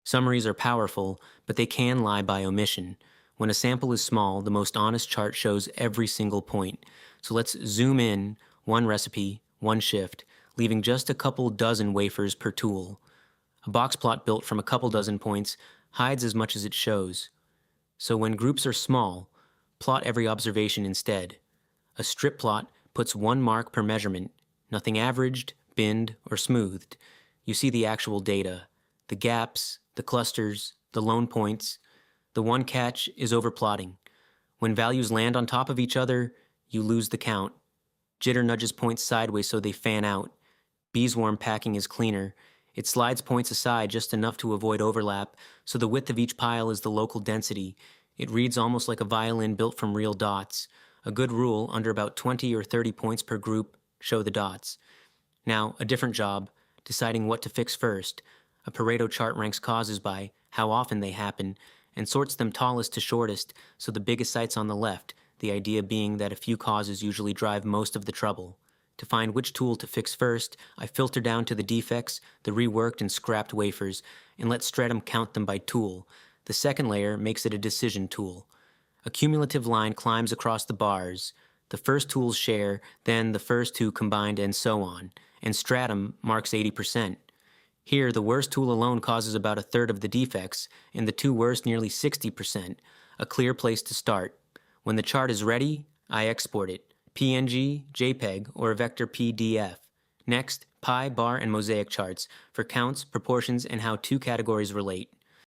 Summaries are powerful, but they can lie by omission. When a sample is small, the most honest chart shows every single point. So let's zoom in, one recipe, one shift, leaving just a couple dozen wafers per tool. A box plot built from a couple dozen points hides as much as it shows. So when groups are small, plot every observation instead. A strip plot puts one mark per measurement, nothing averaged, binned, or smoothed. You see the actual data, the gaps, the clusters, the lone points. The one catch is overplotting. When values land on top of each other, you lose the count. Jitter nudges points sideways so they fan out. Beeswarm packing is cleaner. It slides points aside just enough to avoid overlap, so the width of each pile is the local density. It reads almost like a violin built from real dots. A good rule, under about 20 or 30 points per group, show the dots. Now, a different job, deciding what to fix first. A Pareto chart ranks causes by how often they happen, and sorts them tallest to shortest, so the biggest site's on the left, the idea being that a few causes usually drive most of the trouble. To find which tool to fix first, I filter down to the defects, the reworked and scrapped wafers, and let Stratum count them by tool. The second layer makes it a decision tool. A cumulative line climbs across the bars. The first tools share, then the first two combined, and so on. And Stratum marks 80%. Here, the worst tool alone causes about a third of the defects, and the two worst nearly 60%. A clear place to start. When the chart is ready, I export it. PNG, JPEG, or a vector PDF. Next, pie, bar, and mosaic charts for counts, proportions, and how two categories relate.